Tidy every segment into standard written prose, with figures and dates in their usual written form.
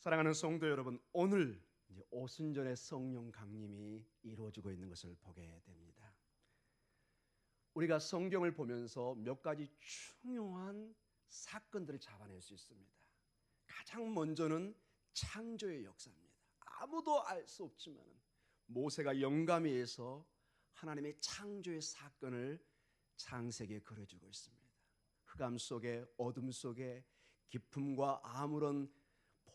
사랑하는 성도 여러분, 오늘 이제 오순절의 성령 강림이 이루어지고 있는 것을 보게 됩니다. 우리가 성경을 보면서 몇 가지 중요한 사건들을 잡아낼 수 있습니다. 가장 먼저는 창조의 역사입니다. 아무도 알 수 없지만 모세가 영감위에서 하나님의 창조의 사건을 창세기에 그려주고 있습니다. 흑암 속에, 어둠 속에, 기쁨과 아무런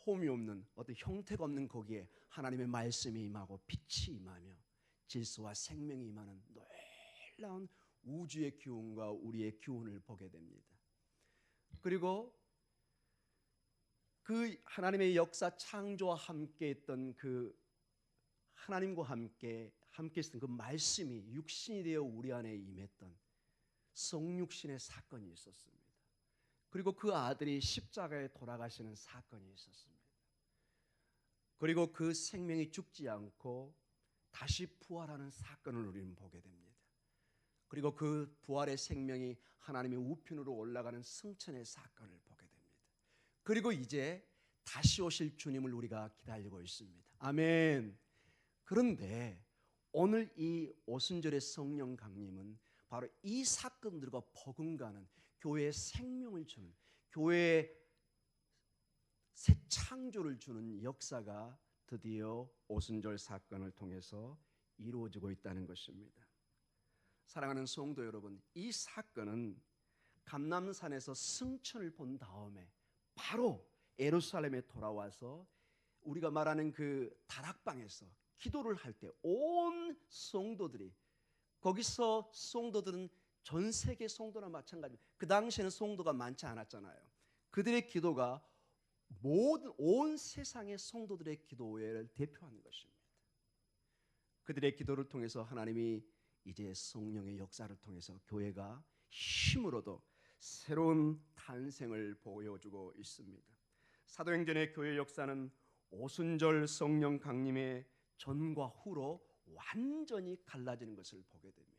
폼이 없는, 어떤 형태가 없는 거기에 하나님의 말씀이 임하고 빛이 임하며 질서와 생명이 임하는 놀라운 우주의 기운과 우리의 기운을 보게 됩니다. 그리고 그 하나님의 역사 창조와 함께 했던 그 하나님과 함께 있었던 그 말씀이 육신이 되어 우리 안에 임했던 성육신의 사건이 있었습니다. 그리고 그 아들이 십자가에 돌아가시는 사건이 있었습니다. 그리고 그 생명이 죽지 않고 다시 부활하는 사건을 우리는 보게 됩니다. 그리고 그 부활의 생명이 하나님의 우편으로 올라가는 승천의 사건을 보게 됩니다. 그리고 이제 다시 오실 주님을 우리가 기다리고 있습니다. 아멘. 그런데 오늘 이 오순절의 성령 강림은 바로 이 사건들과 버금가는 교회의 생명을 주는, 교회의 새 창조를 주는 역사가 드디어 오순절 사건을 통해서 이루어지고 있다는 것입니다. 사랑하는 성도 여러분, 이 사건은 감람산에서 승천을 본 다음에 바로 예루살렘에 돌아와서 우리가 말하는 그 다락방에서 기도를 할 때 온 성도들이, 거기서 성도들은 전 세계 성도나 마찬가지입니다. 그 당시에는 성도가 많지 않았잖아요. 그들의 기도가 모든 온 세상의 성도들의 기도를 대표하는 것입니다. 그들의 기도를 통해서 하나님이 이제 성령의 역사를 통해서 교회가 힘으로도 새로운 탄생을 보여주고 있습니다. 사도행전의 교회 역사는 오순절 성령 강림의 전과 후로 완전히 갈라지는 것을 보게 됩니다.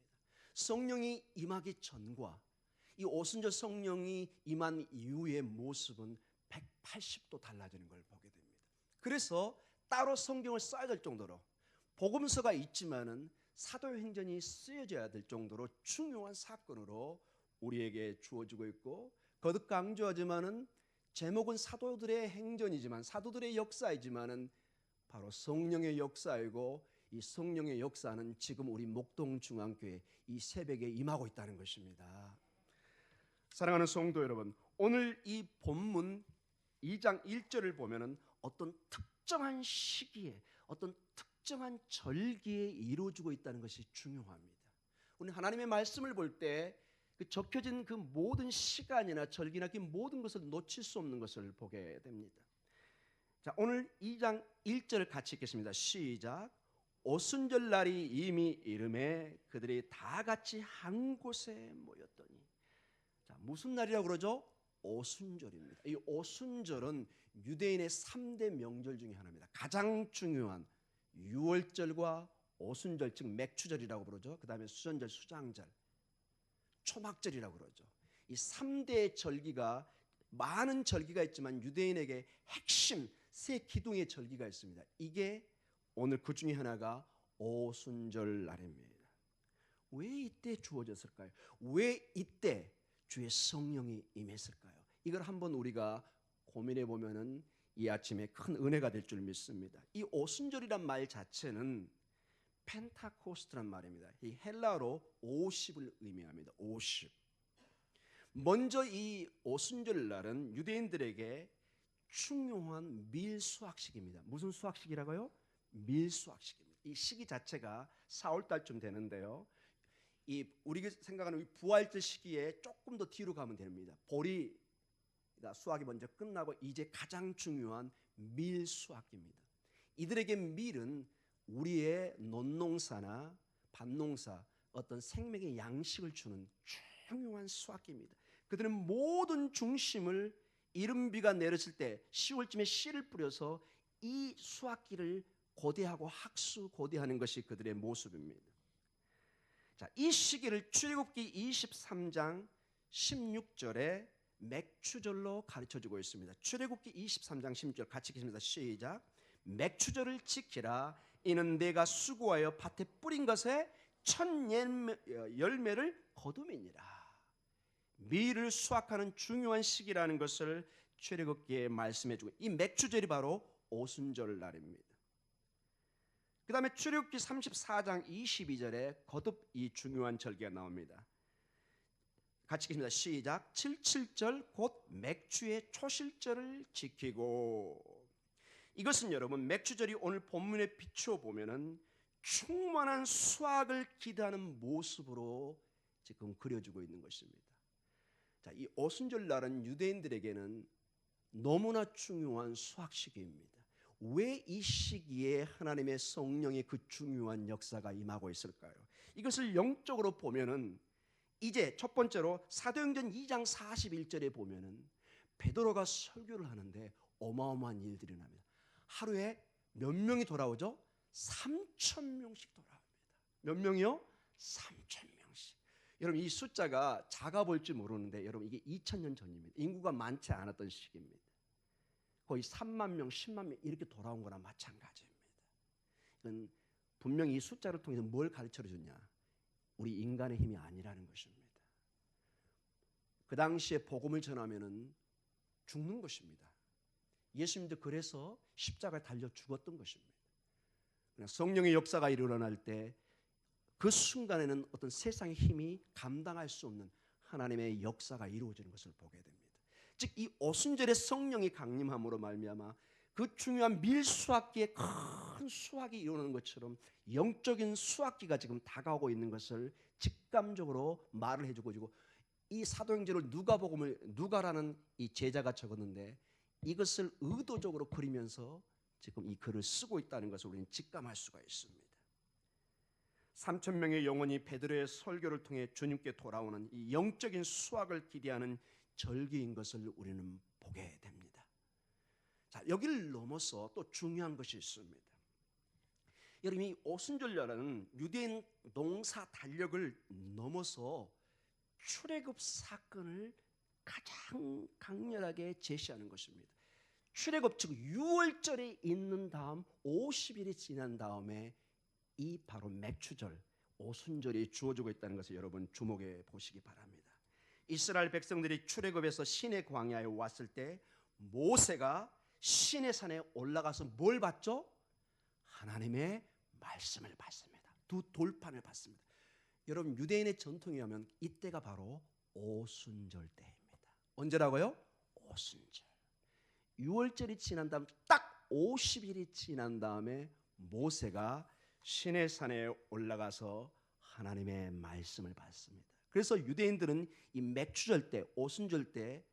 성령이 임하기 전과 이 오순절 성령이 임한 이후의 모습은 180도 달라지는 걸 보게 됩니다. 그래서 따로 성경을 써야 될 정도로, 복음서가 있지만은 사도행전이 쓰여져야 될 정도로 중요한 사건으로 우리에게 주어지고 있고, 거듭 강조하지만은 제목은 사도들의 행전이지만, 사도들의 역사이지만은 바로 성령의 역사이고, 이 성령의 역사는 지금 우리 목동중앙교회 이 새벽에 임하고 있다는 것입니다. 사랑하는 성도 여러분, 오늘 이 본문 2장 1절을 보면은 어떤 특정한 시기에, 어떤 특정한 절기에 이루어지고 있다는 것이 중요합니다. 우리 하나님의 말씀을 볼 때 그 적혀진 그 모든 시간이나 절기나 그 모든 것을 놓칠 수 없는 것을 보게 됩니다. 자, 오늘 2장 1절 같이 읽겠습니다. 시작. 오순절 날이 이미 이름에 그들이 다 같이 한 곳에 모였더니. 자, 무슨 날이라고 그러죠? 오순절입니다. 이 오순절은 유대인의 3대 명절 중에 하나입니다. 가장 중요한 유월절과 오순절, 즉 맥추절이라고 부르죠. 그 다음에 수전절, 수장절, 초막절이라고 그러죠. 이 3대 절기가, 많은 절기가 있지만 유대인에게 핵심 세 기둥의 절기가 있습니다. 이게 오늘 그 중에 하나가 오순절 날입니다. 왜 이때 주어졌을까요? 왜 이때 주의 성령이 임했을까요? 이걸 한번 우리가 고민해 보면은 이 아침에 큰 은혜가 될 줄 믿습니다. 이 오순절이란 말 자체는 펜타코스트란 말입니다. 이 헬라어로 50을 의미합니다. 50. 먼저 이 오순절 날은 유대인들에게 중요한 밀수확식입니다. 무슨 수확식이라고요? 밀수확식입니다. 이 시기 자체가 4월달쯤 되는데요. 이 우리가 생각하는 부활절 시기에 조금 더 뒤로 가면 됩니다. 보리가 수확이 먼저 끝나고 이제 가장 중요한 밀수확기입니다. 이들에게 밀은 우리의 논농사나 밭농사, 어떤 생명의 양식을 주는 중요한 수확기입니다. 그들은 모든 중심을 이른비가 내렸을 때 10월쯤에 씨를 뿌려서 이 수확기를 고대하고 학수 고대하는 것이 그들의 모습입니다. 자, 이 시기를 출애굽기 23장 16절에 맥추절로 가르쳐주고 있습니다. 출애굽기 23장 16절 같이 읽습니다. 시작. 맥추절을 지키라. 이는 내가 수고하여 밭에 뿌린 것에 첫 열매를 거둠이니라. 밀을 수확하는 중요한 시기라는 것을 출애굽기에 말씀해주고, 이 맥추절이 바로 오순절 날입니다. 그 다음에 출애굽기 34장 22절에 거듭 이 중요한 절기가 나옵니다. 같이 읽습니다. 시작. 77절 곧 맥추의 초실절을 지키고. 이것은 여러분 맥추절이 오늘 본문에 비추어 보면은 충만한 수확을 기대하는 모습으로 지금 그려지고 있는 것입니다. 자, 이 오순절 날은 유대인들에게는 너무나 중요한 수확 시기입니다. 왜 이 시기에 하나님의 성령의 그 중요한 역사가 임하고 있을까요? 이것을 영적으로 보면은 이제 첫 번째로 사도행전 2장 41절에 보면은 베드로가 설교를 하는데 어마어마한 일들이 납니다. 하루에 몇 명이 돌아오죠? 3,000명씩 돌아옵니다. 몇 명이요? 3,000명씩. 여러분 이 숫자가 작아 보일지 모르는데 여러분 이게 2000년 전입니다. 인구가 많지 않았던 시기입니다. 거의 3만 명, 10만 명 이렇게 돌아온 거나 마찬가지입니다. 이건 분명히 이 숫자를 통해서 뭘 가르쳐 주냐? 우리 인간의 힘이 아니라는 것입니다. 그 당시에 복음을 전하면은 죽는 것입니다. 예수님도 그래서 십자가에 달려 죽었던 것입니다. 성령의 역사가 일어날 때 그 순간에는 어떤 세상의 힘이 감당할 수 없는 하나님의 역사가 이루어지는 것을 보게 됩니다. 즉 이 오순절에 성령이 강림함으로 말미암아 그 중요한 밀수확기에 큰 수확이 일어나는 것처럼 영적인 수확기가 지금 다가오고 있는 것을 직감적으로 말을 해주고 있고, 이 사도행전을 누가라는 이 제자가 적었는데 이것을 의도적으로 그리면서 지금 이 글을 쓰고 있다는 것을 우리는 직감할 수가 있습니다. 3,000명의 영혼이 베드로의 설교를 통해 주님께 돌아오는 이 영적인 수확을 기대하는 절기인 것을 우리는 보게 됩니다. 자, 여기를 넘어서 또 중요한 것이 있습니다. 여러분 이 오순절날은 유대인 농사 달력을 넘어서 출애굽 사건을 가장 강렬하게 제시하는 것입니다. 출애굽 즉 6월절에 있는 다음 50일이 지난 다음에 이 바로 맥추절 오순절이 주어지고 있다는 것을 여러분 주목해 보시기 바랍니다. 이스라엘 백성들이 출애굽에서 시내 광야에 왔을 때 모세가 시내 산에 올라가서 뭘 받죠? 하나님의 말씀을 받습니다. 두 돌판을 받습니다. 여러분 유대인의 전통에 의하면 이때가 바로 오순절 때입니다. 언제라고요? 오순절. 6월절이 지난 다음 딱 50일이 지난 다음에 모세가 시내산에 올라가서 하나님의 말씀을 받습니다. 그래서 유대인들은 이 맥추절 때, 오순절 때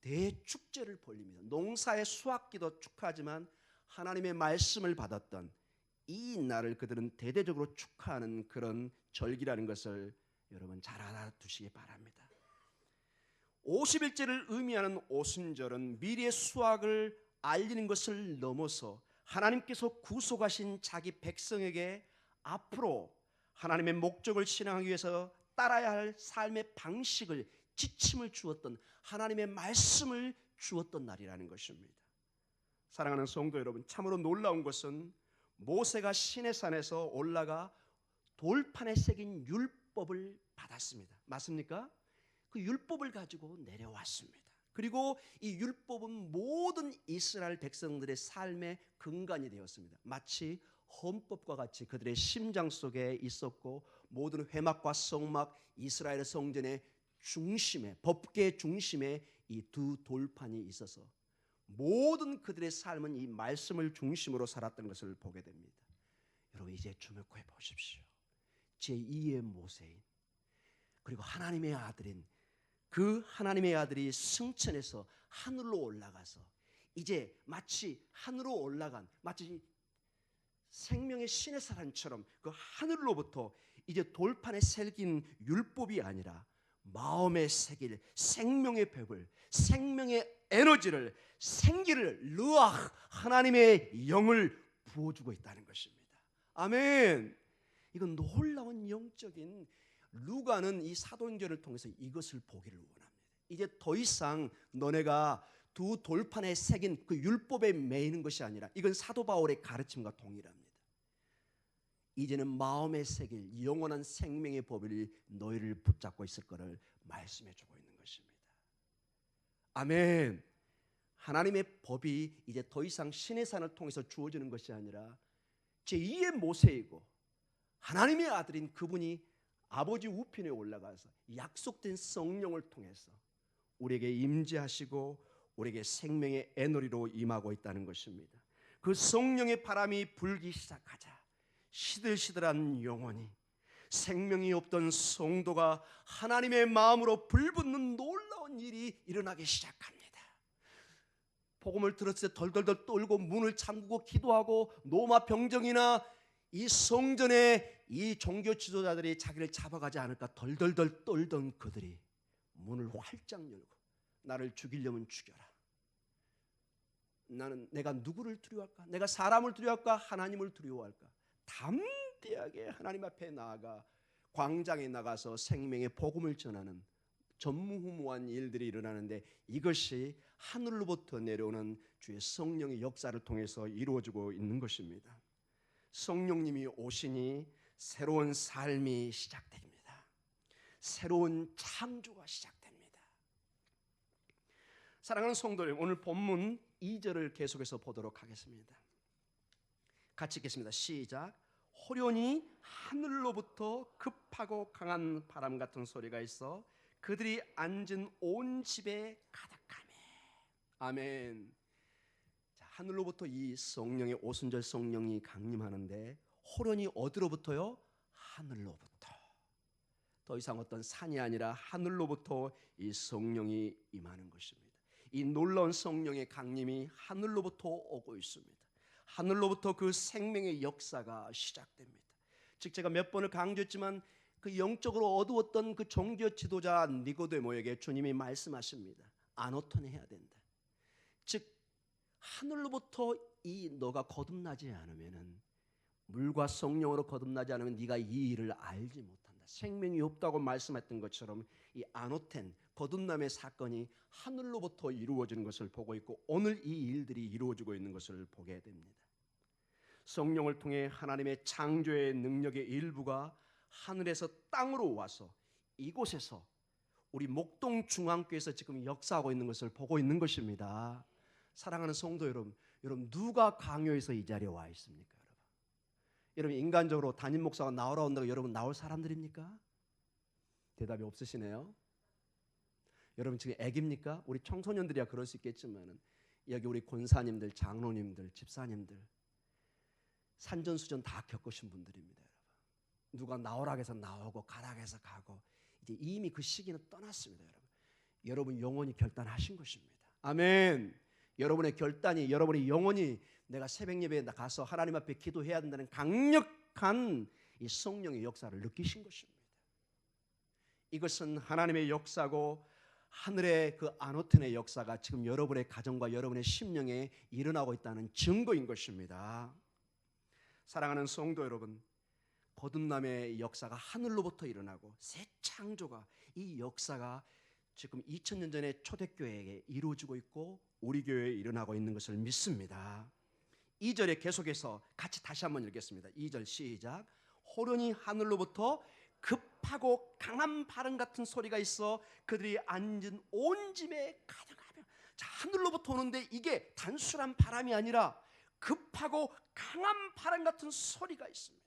대축제를 벌립니다. 농사의 수확기도 축하하지만 하나님의 말씀을 받았던 이 날을 그들은 대대적으로 축하하는 그런 절기라는 것을 여러분 잘 알아두시기 바랍니다. 50일째를 의미하는 오순절은 미래의 수확을 알리는 것을 넘어서 하나님께서 구속하신 자기 백성에게 앞으로 하나님의 목적을 실행하기 위해서 따라야 할 삶의 방식을, 지침을 주었던 하나님의 말씀을 주었던 날이라는 것입니다. 사랑하는 성도 여러분, 참으로 놀라운 것은 모세가 시내산에서 올라가 돌판에 새긴 율법을 받았습니다. 맞습니까? 그 율법을 가지고 내려왔습니다. 그리고 이 율법은 모든 이스라엘 백성들의 삶의 근간이 되었습니다. 마치 헌법과 같이 그들의 심장 속에 있었고 모든 회막과 성막, 이스라엘 성전의 중심에, 법계의 중심에 이 두 돌판이 있어서 모든 그들의 삶은 이 말씀을 중심으로 살았던 것을 보게 됩니다. 여러분 이제 주목해 보십시오. 제2의 모세인 그리고 하나님의 아들인 그 하나님의 아들이 승천해서 하늘로 올라가서 이제 마치 하늘로 올라간 마치 생명의 신의 사람처럼 그 하늘로부터 이제 돌판에 새긴 율법이 아니라 마음에 새길 생명의 벽을, 생명의 에너지를, 생기를, 르아흐 하나님의 영을 부어주고 있다는 것입니다. 아멘. 이건 놀라운 영적인, 루가는 이 사도행전을 통해서 이것을 보기를 원합니다. 이제 더 이상 너네가 두 돌판에 새긴 그 율법에 매이는 것이 아니라, 이건 사도 바울의 가르침과 동일합니다. 이제는 마음에 새길 영원한 생명의 법이 너희를 붙잡고 있을 것을 말씀해 주고 있는 것입니다. 아멘. 하나님의 법이 이제 더 이상 신의 산을 통해서 주어지는 것이 아니라 제2의 모세이고 하나님의 아들인 그분이 아버지 우편에 올라가서 약속된 성령을 통해서 우리에게 임재하시고 우리에게 생명의 에너지로 임하고 있다는 것입니다. 그 성령의 바람이 불기 시작하자 시들시들한 영혼이, 생명이 없던 성도가 하나님의 마음으로 불붙는 놀라운 일이 일어나기 시작합니다. 복음을 들었을 때 덜덜덜 떨고 문을 잠그고 기도하고 노마 병정이나 이 성전에 이 종교 지도자들이 자기를 잡아가지 않을까 덜덜덜 떨던 그들이 문을 활짝 열고 나를 죽이려면 죽여라. 내가 누구를 두려워할까? 내가 사람을 두려워할까? 하나님을 두려워할까? 담대하게 하나님 앞에 나아가 광장에 나가서 생명의 복음을 전하는 전무후무한 일들이 일어나는데, 이것이 하늘로부터 내려오는 주의 성령의 역사를 통해서 이루어지고 있는 것입니다. 성령님이 오시니 새로운 삶이 시작됩니다. 새로운 창조가 시작됩니다. 사랑하는 성도 여러분, 오늘 본문 2절을 계속해서 보도록 하겠습니다. 같이 읽겠습니다. 시작. 호련히 하늘로부터 급하고 강한 바람 같은 소리가 있어 그들이 앉은 온 집에 가득하매. 아멘. 자, 하늘로부터 이 성령의 오순절 성령이 강림하는데, 호련히 어디로부터요? 하늘로부터. 더 이상 어떤 산이 아니라 하늘로부터 이 성령이 임하는 것입니다. 이 놀라운 성령의 강림이 하늘로부터 오고 있습니다. 하늘로부터 그 생명의 역사가 시작됩니다. 즉 제가 몇 번을 강조했지만 그 영적으로 어두웠던 그 종교 지도자 니고데모에게 주님이 말씀하십니다. 아노톤해야 된다. 즉 하늘로부터 이 너가 거듭나지 않으면은, 물과 성령으로 거듭나지 않으면 네가 이 일을 알지 못한다. 생명이 없다고 말씀했던 것처럼 이 아노텐 거듭남의 사건이 하늘로부터 이루어지는 것을 보고 있고, 오늘 이 일들이 이루어지고 있는 것을 보게 됩니다. 성령을 통해 하나님의 창조의 능력의 일부가 하늘에서 땅으로 와서 이곳에서 우리 목동 중앙교회에서 지금 역사하고 있는 것을 보고 있는 것입니다. 사랑하는 성도 여러분, 누가 강요해서 이 자리에 와 있습니까? 여러분 인간적으로 담임 목사가 나오라 한다고 여러분 나올 사람들입니까? 대답이 없으시네요. 여러분 지금 애기입니까? 우리 청소년들이야 그럴 수 있겠지만 여기 우리 권사님들, 장로님들, 집사님들 산전수전 다 겪으신 분들입니다. 여러분. 누가 나오라 해서 나오고 가라 해서 가고 이제 이미 그 시기는 떠났습니다. 여러분 영원히 결단하신 것입니다. 아멘. 여러분의 결단이, 여러분의 영혼이 내가 새벽 예배에 가서 하나님 앞에 기도해야 된다는 강력한 이 성령의 역사를 느끼신 것입니다. 이것은 하나님의 역사고 하늘의 그 아노텐의 역사가 지금 여러분의 가정과 여러분의 심령에 일어나고 있다는 증거인 것입니다. 사랑하는 성도 여러분, 거듭남의 역사가 하늘로부터 일어나고 새 창조가, 이 역사가 지금 2000년 전에 초대교회에 이루어지고 있고 우리 교회에 일어나고 있는 것을 믿습니다. 2절에 계속해서 같이 다시 한번 읽겠습니다. 2절 시작. 호련히 하늘로부터 급하고 강한 바람 같은 소리가 있어 그들이 앉은 온 집에 가득하며. 자, 하늘로부터 오는데 이게 단순한 바람이 아니라 급하고 강한 바람 같은 소리가 있습니다.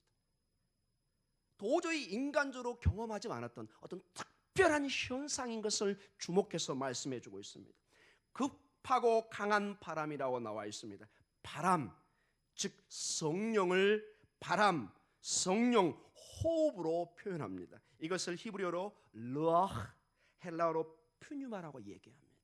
도저히 인간적으로 경험하지 않았던 어떤 특별한 현상인 것을 주목해서 말씀해 주고 있습니다. 급하고 강한 바람이라고 나와 있습니다. 바람, 즉 성령을 바람, 성령, 호흡으로 표현합니다. 이것을 히브리어로 르아흐, 헬라어로 푸뉴마라고 얘기합니다.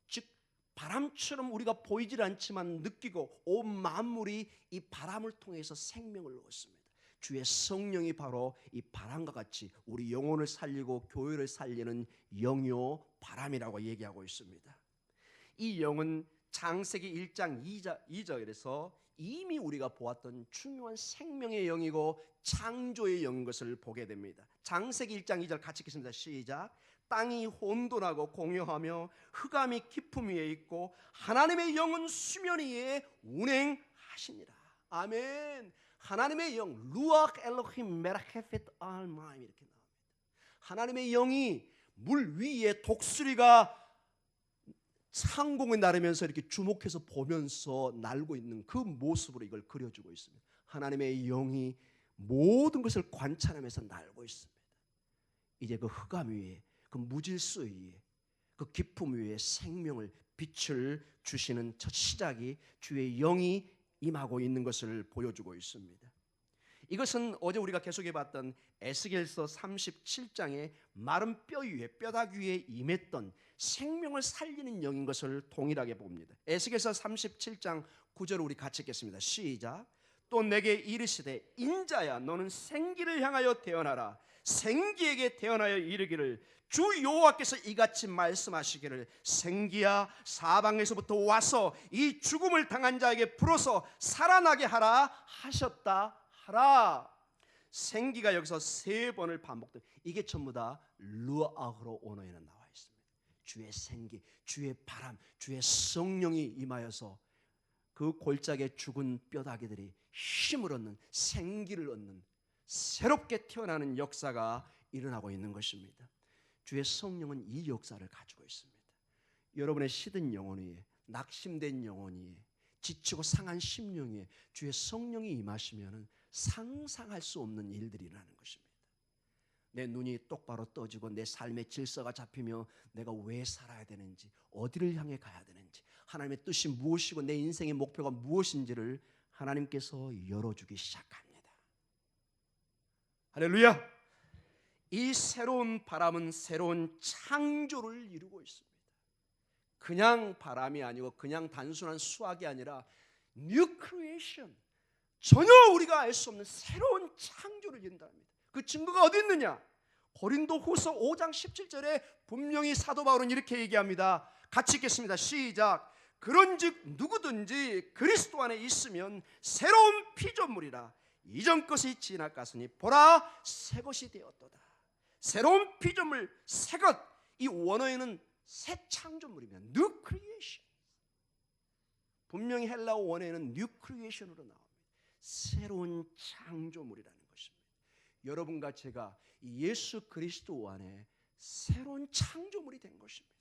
즉 바람처럼 우리가 보이질 않지만 느끼고 온 만물이 이 바람을 통해서 생명을 얻습니다. 주의 성령이 바로 이 바람과 같이 우리 영혼을 살리고 교회를 살리는 영이요 바람이라고 얘기하고 있습니다. 이 영은 창세기 1장 2절에서 이미 우리가 보았던 중요한 생명의 영이고 창조의 영인 것을 보게 됩니다. 창세기 1장 2절 같이 읽겠습니다. 시작. 땅이 혼돈하고 공허하며 흑암이 깊음 위에 있고 하나님의 영은 수면 위에 운행하시니라. 아멘. 하나님의 영 루ach 엘로힘 메라헤펫 알마임 이렇게 나옵니다. 하나님의 영이 물 위에 독수리가 상공에 나르면서 이렇게 주목해서 보면서 날고 있는 그 모습으로 이걸 그려주고 있습니다. 하나님의 영이 모든 것을 관찰하면서 날고 있습니다. 이제 그 흑암 위에, 그 무질서 위에, 그 깊음 위에 생명을, 빛을 주시는 첫 시작이 주의 영이 임하고 있는 것을 보여주고 있습니다. 이것은 어제 우리가 계속해봤던 에스겔서 37장의 마른 뼈 위에, 뼈다귀 위에 임했던 생명을 살리는 영인 것을 동일하게 봅니다. 에스겔서 37장 9절을 우리 같이 읽겠습니다. 시작. 또 내게 이르시되 인자야 너는 생기를 향하여 태어나라. 생기에게 태어나여 이르기를 주 여호와께서 이같이 말씀하시기를 생기야 사방에서부터 와서 이 죽음을 당한 자에게 불어서 살아나게 하라 하셨다 하라. 생기가 여기서 3번을 반복돼. 이게 전부 다 루아흐로 언어에는 나와 있습니다. 주의 생기, 주의 바람, 주의 성령이 임하여서 그 골짜기에 죽은 뼈다귀들이 힘을 얻는, 생기를 얻는, 새롭게 태어나는 역사가 일어나고 있는 것입니다. 주의 성령은 이 역사를 가지고 있습니다. 여러분의 시든 영혼 위에, 낙심된 영혼 위에, 지치고 상한 심령 위에 주의 성령이 임하시면 상상할 수 없는 일들이 일어나는 것입니다. 내 눈이 똑바로 떠지고 내 삶의 질서가 잡히며 내가 왜 살아야 되는지, 어디를 향해 가야 되는지, 하나님의 뜻이 무엇이고 내 인생의 목표가 무엇인지를 하나님께서 열어주기 시작합니다. 할렐루야! 이 새로운 바람은 새로운 창조를 이루고 있습니다. 그냥 바람이 아니고 그냥 단순한 수학이 아니라 New Creation, 전혀 우리가 알 수 없는 새로운 창조를 이룬답니다. 그 증거가 어디 있느냐? 고린도후서 5장 17절에 분명히 사도 바울은 이렇게 얘기합니다. 같이 읽겠습니다. 시작. 그런즉 누구든지 그리스도 안에 있으면 새로운 피조물이라. 이전 것이 지나갔으니 보라 새 것이 되었도다. 새로운 피조물, 새 것. 이 원어에는 새 창조물이며 New Creation. 분명히 헬라어 원어에는 New Creation으로 나옵니다. 새로운 창조물이라는 것입니다. 여러분과 제가 예수 그리스도 안에 새로운 창조물이 된 것입니다.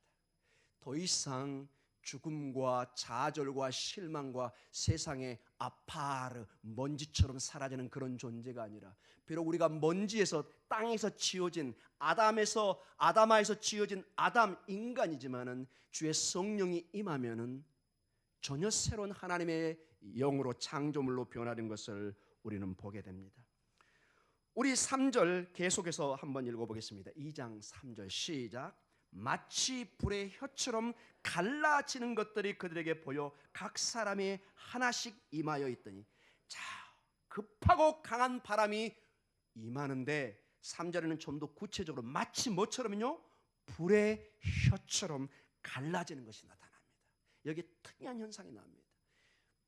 더 이상 죽음과 좌절과 실망과 세상의 아파르, 먼지처럼 사라지는 그런 존재가 아니라, 비록 우리가 먼지에서, 땅에서 지어진, 아담아에서 지어진 아담 인간이지만은 주의 성령이 임하면은 전혀 새로운 하나님의 영으로 창조물로 변화된 것을 우리는 보게 됩니다. 우리 3절 계속해서 한번 읽어보겠습니다. 2장 3절 시작. 마치 불의 혀처럼 갈라지는 것들이 그들에게 보여 각 사람이 하나씩 임하여 있더니, 자, 급하고 강한 바람이 임하는데 3절에는 좀 더 구체적으로 마치 뭐처럼요? 불의 혀처럼 갈라지는 것이 나타납니다. 여기 특이한 현상이 나옵니다.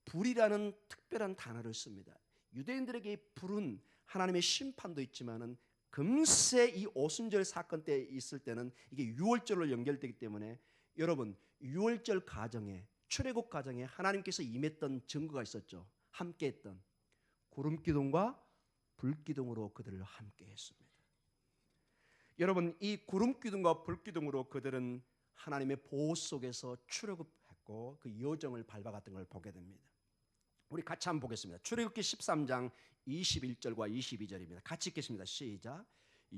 불이라는 특별한 단어를 씁니다. 유대인들에게 불은 하나님의 심판도 있지만은 금세 이 오순절 사건 때 있을 때는 이게 유월절로 연결되기 때문에, 여러분 유월절 가정에, 출애굽 가정에 하나님께서 임했던 증거가 있었죠. 함께했던 구름기둥과 불기둥으로 그들을 함께했습니다. 여러분 이 구름기둥과 불기둥으로 그들은 하나님의 보호 속에서 출애굽했고 그 여정을 밟아갔던 걸 보게 됩니다. 우리 같이 한번 보겠습니다. 출애굽기 13장 21절과 22절입니다. 같이 읽겠습니다. 시작.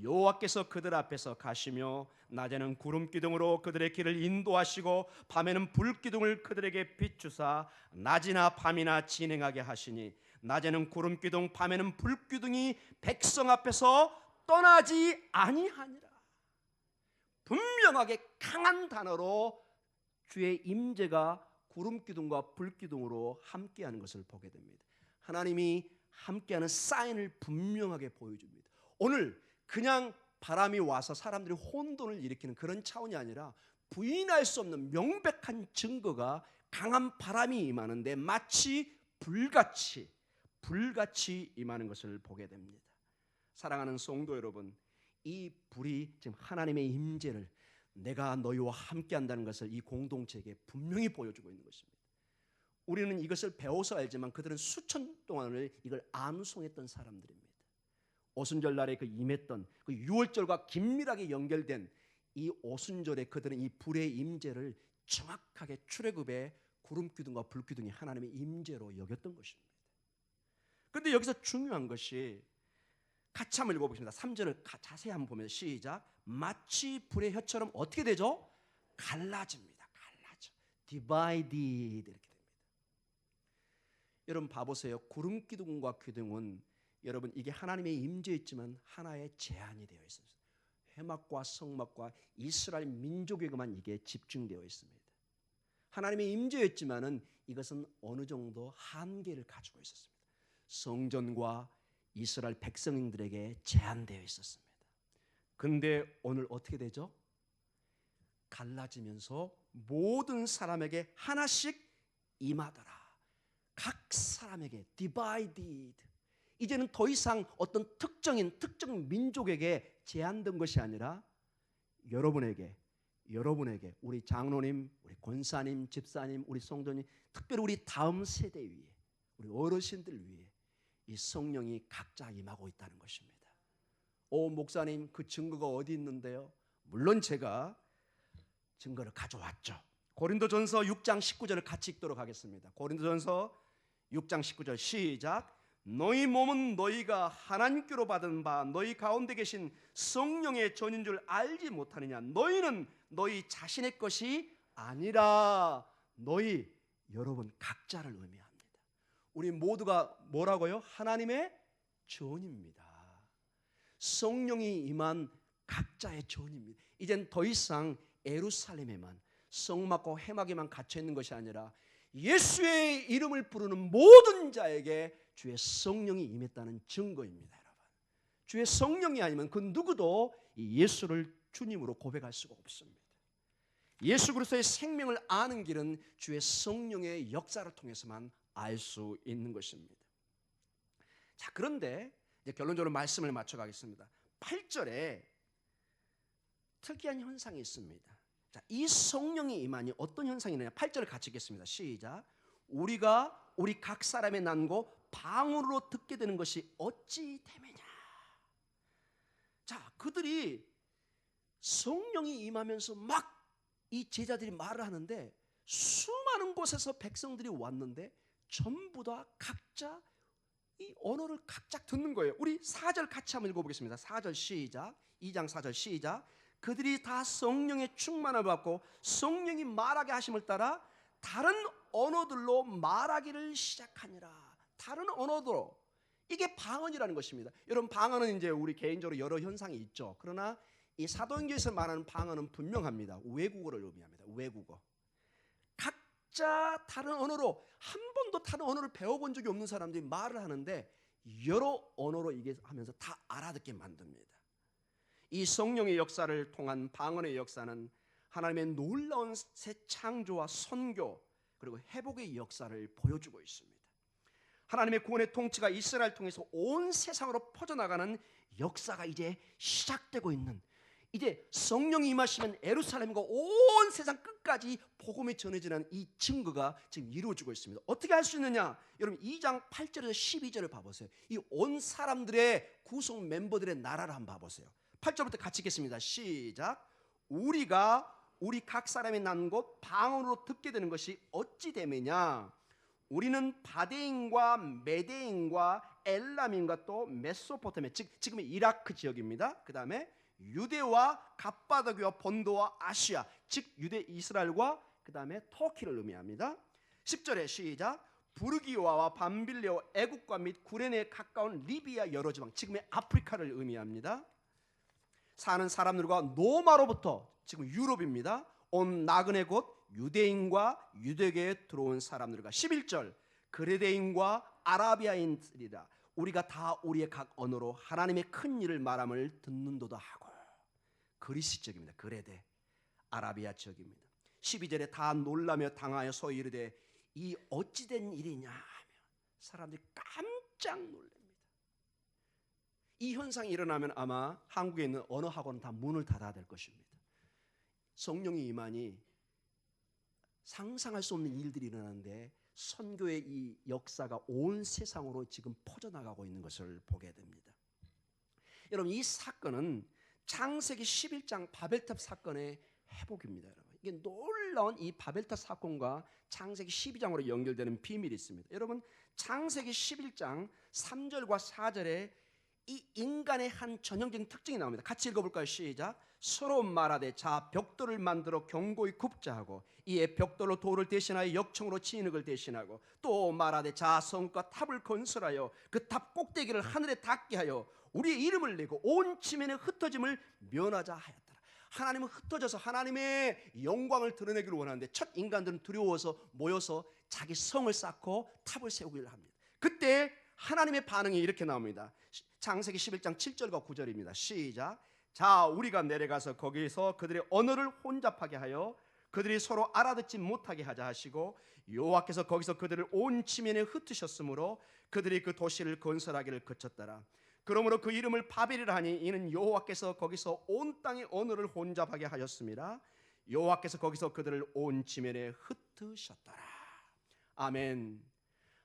여호와께서 그들 앞에서 가시며 낮에는 구름기둥으로 그들의 길을 인도하시고 밤에는 불기둥을 그들에게 비추사 낮이나 밤이나 진행하게 하시니 낮에는 구름기둥 밤에는 불기둥이 백성 앞에서 떠나지 아니하니라. 분명하게 강한 단어로 주의 임재가 구름기둥과 불기둥으로 함께하는 것을 보게 됩니다. 하나님이 함께하는 사인을 분명하게 보여줍니다. 오늘 그냥 바람이 와서 사람들이 혼돈을 일으키는 그런 차원이 아니라 부인할 수 없는 명백한 증거가 강한 바람이 임하는데 마치 불같이 임하는 것을 보게 됩니다. 사랑하는 성도 여러분, 이 불이 지금 하나님의 임재를, 내가 너희와 함께 한다는 것을 이 공동체에게 분명히 보여주고 있는 것입니다. 우리는 이것을 배워서 알지만 그들은 수천 동안을 이걸 암송했던 사람들입니다. 오순절날에 그 임했던 그 유월절과 긴밀하게 연결된 이 오순절에 그들은 이 불의 임재를 정확하게 출애굽의 구름기둥과 불기둥이 하나님의 임재로 여겼던 것입니다. 그런데 여기서 중요한 것이 같이 한번 읽어보겠습니다. 3절을 자세히 한번 보면 시작. 마치 불의 혀처럼 어떻게 되죠? 갈라집니다. 갈라져. Divided 이렇게 됩니다. 여러분 봐보세요. 구름기둥과 기둥은 여러분 이게 하나님의 임재였지만 하나의 제한이 되어 있습니다. 회막과 성막과 이스라엘 민족에게만 이게 집중되어 있습니다. 하나님의 임재였지만은 이것은 어느 정도 한계를 가지고 있었습니다. 성전과 이스라엘 백성들에게 제한되어 있었습니다. 그런데 오늘 어떻게 되죠? 갈라지면서 모든 사람에게 하나씩 임하더라. 각 사람에게 divided. 이제는 더 이상 어떤 특정 민족에게 제한된 것이 아니라 여러분에게 우리 장로님, 우리 권사님, 집사님, 우리 성도님, 특별히 우리 다음 세대 위에, 우리 어르신들 위에 이 성령이 각자 임하고 있다는 것입니다. 오 목사님, 그 증거가 어디 있는데요? 물론 제가 증거를 가져왔죠. 고린도전서 6장 19절을 같이 읽도록 하겠습니다. 고린도전서 6장 19절 시작. 너희 몸은 너희가 하나님께로 받은 바 너희 가운데 계신 성령의 전인 줄 알지 못하느냐. 너희는 너희 자신의 것이 아니라 너희 여러분 각자를 의미합니다. 우리 모두가 뭐라고요? 하나님의 전입니다. 성령이 임한 각자의 전입니다. 이젠 더 이상 예루살렘에만 성막과 회막에만 갇혀 있는 것이 아니라 예수의 이름을 부르는 모든 자에게 주의 성령이 임했다는 증거입니다. 여러분, 주의 성령이 아니면 그 누구도 이 예수를 주님으로 고백할 수가 없습니다. 예수 그리스도의 생명을 아는 길은 주의 성령의 역사를 통해서만 알 수 있는 것입니다. 자, 그런데 이제 결론적으로 말씀을 맞춰가겠습니다. 8절에 특이한 현상이 있습니다. 자, 이 성령이 임하니 어떤 현상이 있느냐? 8절을 같이 읽겠습니다. 시작. 우리가 우리 각 사람의 난고 방언으로 듣게 되는 것이 어찌 됨이냐. 자, 그들이 성령이 임하면서 막 이 제자들이 말을 하는데 수많은 곳에서 백성들이 왔는데 전부 다 각자 이 언어를 각자 듣는 거예요. 우리 4절 같이 한번 읽어보겠습니다. 4절 시작. 2장 4절 시작. 그들이 다 성령의 충만을 받고 성령이 말하게 하심을 따라 다른 언어들로 말하기를 시작하니라. 다른 언어로. 이게 방언이라는 것입니다. 여러분, 방언은 이제 우리 개인적으로 여러 현상이 있죠. 그러나 이 사도행전에서 말하는 방언은 분명합니다. 외국어를 의미합니다. 외국어. 각자 다른 언어로, 한 번도 다른 언어를 배워본 적이 없는 사람들이 말을 하는데 여러 언어로 이게 하면서 다 알아듣게 만듭니다. 이 성령의 역사를 통한 방언의 역사는 하나님의 놀라운 새 창조와 선교 그리고 회복의 역사를 보여주고 있습니다. 하나님의 구원의 통치가 이스라엘 통해서 온 세상으로 퍼져나가는 역사가 이제 시작되고 있는, 이제 성령이 임하시면 예루살렘과 온 세상 끝까지 복음이 전해지는 이 증거가 지금 이루어지고 있습니다. 어떻게 할 수 있느냐? 여러분 2장 8절에서 12절을 봐보세요. 이 온 사람들의 구성 멤버들의 나라를 한번 봐보세요. 8절부터 같이 읽겠습니다. 시작. 우리가 우리 각 사람이 난 곳 방언으로 듣게 되는 것이 어찌 됨이냐. 우리는 바데인과 메데인과 엘람인과 또 메소포타미아, 즉 지금의 이라크 지역입니다. 그 다음에 유대와 갑바도기와 본도와 아시아, 즉 유대 이스라엘과 그 다음에 터키를 의미합니다. 10절에 시작. 부르기와와 밤빌레와 애국과 및 구레네에 가까운 리비아 여러 지방, 지금의 아프리카를 의미합니다. 사는 사람들과 노마로부터, 지금 유럽입니다, 온 나그네 곧 유대인과 유대계에 들어온 사람들과 11절 그레데인과 아라비아인들이라 우리가 다 우리의 각 언어로 하나님의 큰 일을 말함을 듣는도다 하고. 그리스 지역입니다. 그레데 아라비아 지역입니다. 12절에 다 놀라며 당하여 소위 이르되 이 어찌된 일이냐 하며 사람들이 깜짝 놀랍니다. 이 현상이 일어나면 아마 한국에 있는 언어 학원은 다 문을 닫아야 될 것입니다. 성령이 임하니 상상할 수 없는 일들이 일어나는데 선교의 이 역사가 온 세상으로 지금 퍼져나가고 있는 것을 보게 됩니다. 여러분, 이 사건은 창세기 11장 바벨탑 사건의 회복입니다. 여러분, 이게 놀라운 이 바벨탑 사건과 창세기 12장으로 연결되는 비밀이 있습니다. 여러분, 창세기 11장 3절과 4절에 이 인간의 한 전형적인 특징이 나옵니다. 같이 읽어볼까요? 시작. 서로 말하되 자 벽돌을 만들어 견고히 굽자 하고 이에 벽돌로 돌을 대신하여 역청으로 진흙을 대신하고 또 말하되 자 성과 탑을 건설하여 그 탑 꼭대기를 하늘에 닿게 하여 우리의 이름을 내고 온 지면의 흩어짐을 면하자 하였더라. 하나님은 흩어져서 하나님의 영광을 드러내기를 원하는데 첫 인간들은 두려워서 모여서 자기 성을 쌓고 탑을 세우기를 합니다. 그때 하나님의 반응이 이렇게 나옵니다. 창세기 11장 7절과 9절입니다. 시작. 자 우리가 내려가서 거기서 그들의 언어를 혼잡하게 하여 그들이 서로 알아듣지 못하게 하자 하시고 여호와께서 거기서 그들을 온 지면에 흩으셨으므로 그들이 그 도시를 건설하기를 그쳤더라. 그러므로 그 이름을 바벨이라 하니 이는 여호와께서 거기서 온 땅의 언어를 혼잡하게 하였습니다. 여호와께서 거기서 그들을 온 지면에 흩으셨더라. 아멘.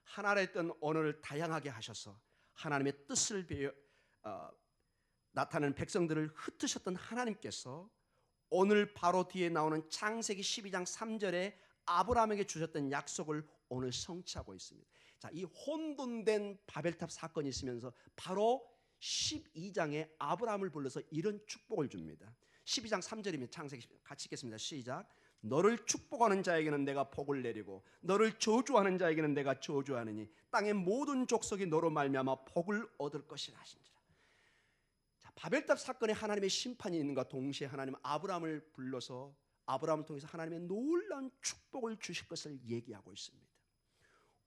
하나님의 뜻 언어를 다양하게 하셔서 하나님의 뜻을 나타내는 백성들을 흩으셨던 하나님께서 오늘 바로 뒤에 나오는 창세기 12장 3절에 아브라함에게 주셨던 약속을 오늘 성취하고 있습니다. 자, 이 혼돈된 바벨탑 사건이 있으면서 바로 12장에 아브라함을 불러서 이런 축복을 줍니다. 12장 3절이면 창세기 같이 읽겠습니다. 시작. 너를 축복하는 자에게는 내가 복을 내리고 너를 저주하는 자에게는 내가 저주하느니 땅의 모든 족속이 너로 말미암아 복을 얻을 것이라 하신지라. 자, 바벨탑 사건에 하나님의 심판이 있는가 동시에 하나님은 아브라함을 불러서 아브라함을 통해서 하나님의 놀라운 축복을 주실 것을 얘기하고 있습니다.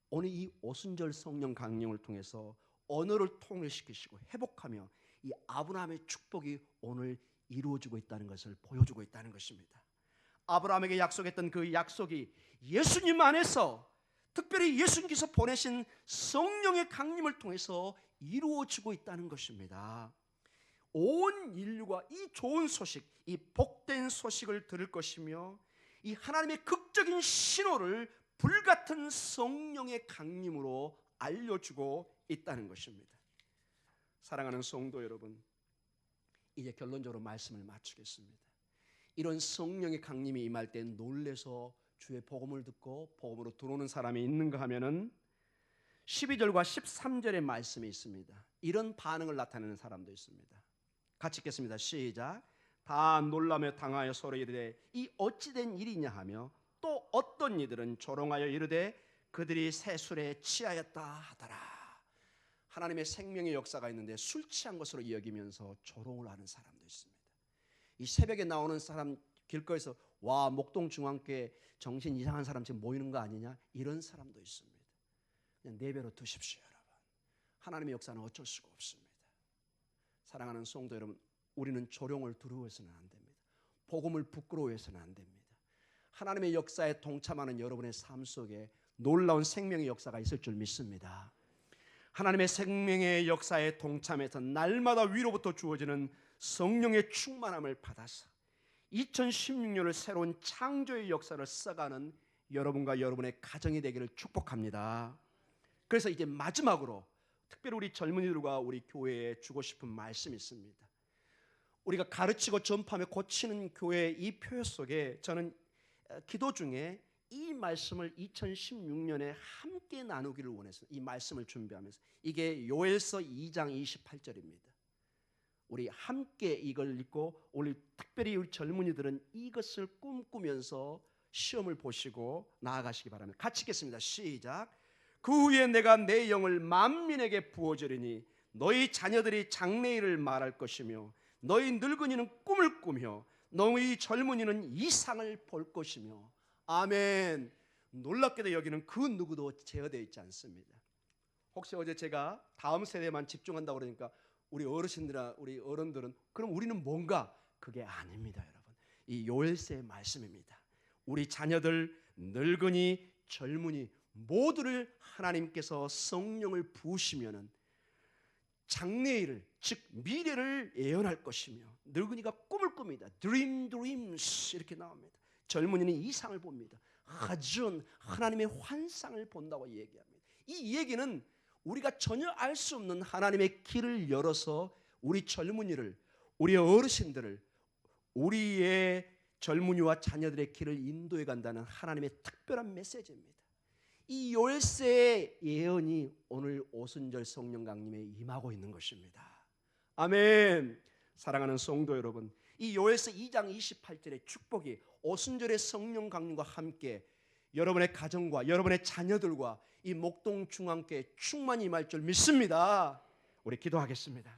오늘 이 오순절 성령 강림을 통해서 언어를 통일시키시고 회복하며 이 아브라함의 축복이 오늘 이루어지고 있다는 것을 보여주고 있다는 것입니다. 아브라함에게 약속했던 그 약속이 예수님 안에서 특별히 예수님께서 보내신 성령의 강림을 통해서 이루어지고 있다는 것입니다. 온 인류가 이 좋은 소식, 이 복된 소식을 들을 것이며 이 하나님의 극적인 신호를 불같은 성령의 강림으로 알려주고 있다는 것입니다. 사랑하는 성도 여러분, 이제 결론적으로 말씀을 마치겠습니다. 이런 성령의 강림이 임할 때 놀래서 주의 복음을 듣고 복음으로 들어오는 사람이 있는가 하면은 12절과 13절의 말씀이 있습니다. 이런 반응을 나타내는 사람도 있습니다. 같이 읽겠습니다. 시작. 다 놀라며 당하여 서로 이르되 이 어찌된 일이냐 하며 또 어떤 이들은 조롱하여 이르되 그들이 새 술에 취하였다 하더라. 하나님의 생명의 역사가 있는데 술 취한 것으로 여기면서 조롱을 하는 사람도 있습니다. 이 새벽에 나오는 사람 길거리에서 와 목동 중앙교회 정신 이상한 사람 지금 모이는 거 아니냐 이런 사람도 있습니다. 그냥 내버려 두십시오 여러분. 하나님의 역사는 어쩔 수가 없습니다. 사랑하는 성도 여러분, 우리는 조롱을 두려워해서는 안 됩니다. 복음을 부끄러워해서는 안 됩니다. 하나님의 역사에 동참하는 여러분의 삶 속에 놀라운 생명의 역사가 있을 줄 믿습니다. 하나님의 생명의 역사에 동참해서 날마다 위로부터 주어지는 성령의 충만함을 받아서 2016년을 새로운 창조의 역사를 써가는 여러분과 여러분의 가정이 되기를 축복합니다. 그래서 이제 마지막으로 특별히 우리 젊은이들과 우리 교회에 주고 싶은 말씀이 있습니다. 우리가 가르치고 전파하며 고치는 교회의 이 표현 속에 저는 기도 중에 이 말씀을 2016년에 함께 나누기를 원해서 이 말씀을 준비하면서 이게 요엘서 2장 28절입니다. 우리 함께 이걸 읽고 오늘 특별히 우리 젊은이들은 이것을 꿈꾸면서 시험을 보시고 나아가시기 바랍니다. 같이 읽겠습니다. 시작. 그 후에 내가 내 영을 만민에게 부어주리니 너희 자녀들이 장래일을 말할 것이며 너희 늙은이는 꿈을 꾸며 너희 젊은이는 이상을 볼 것이며. 아멘. 놀랍게도 여기는 그 누구도 제어되어 있지 않습니다. 혹시 어제 제가 다음 세대만 집중한다고 그러니까 우리 어르신들이나 우리 어른들은 그럼 우리는 뭔가? 그게 아닙니다 여러분. 이 요엘서의 말씀입니다. 우리 자녀들, 늙은이, 젊은이 모두를 하나님께서 성령을 부으시면은 장래일을 즉 미래를 예언할 것이며 늙은이가 꿈을 꿉니다. dreams 이렇게 나옵니다. 젊은이는 이상을 봅니다. 하준 하나님의 환상을 본다고 얘기합니다. 이 얘기는 우리가 전혀 알 수 없는 하나님의 길을 열어서 우리 젊은이를, 우리 어르신들을, 우리의 젊은이와 자녀들의 길을 인도해 간다는 하나님의 특별한 메시지입니다. 이 요엘서의 예언이 오늘 오순절 성령 강림에 임하고 있는 것입니다. 아멘. 사랑하는 성도 여러분, 이 요엘서 2장 28절의 축복이 오순절의 성령 강림과 함께 여러분의 가정과 여러분의 자녀들과 이 목동 중앙교회 충만히 임할 줄 믿습니다. 우리 기도하겠습니다.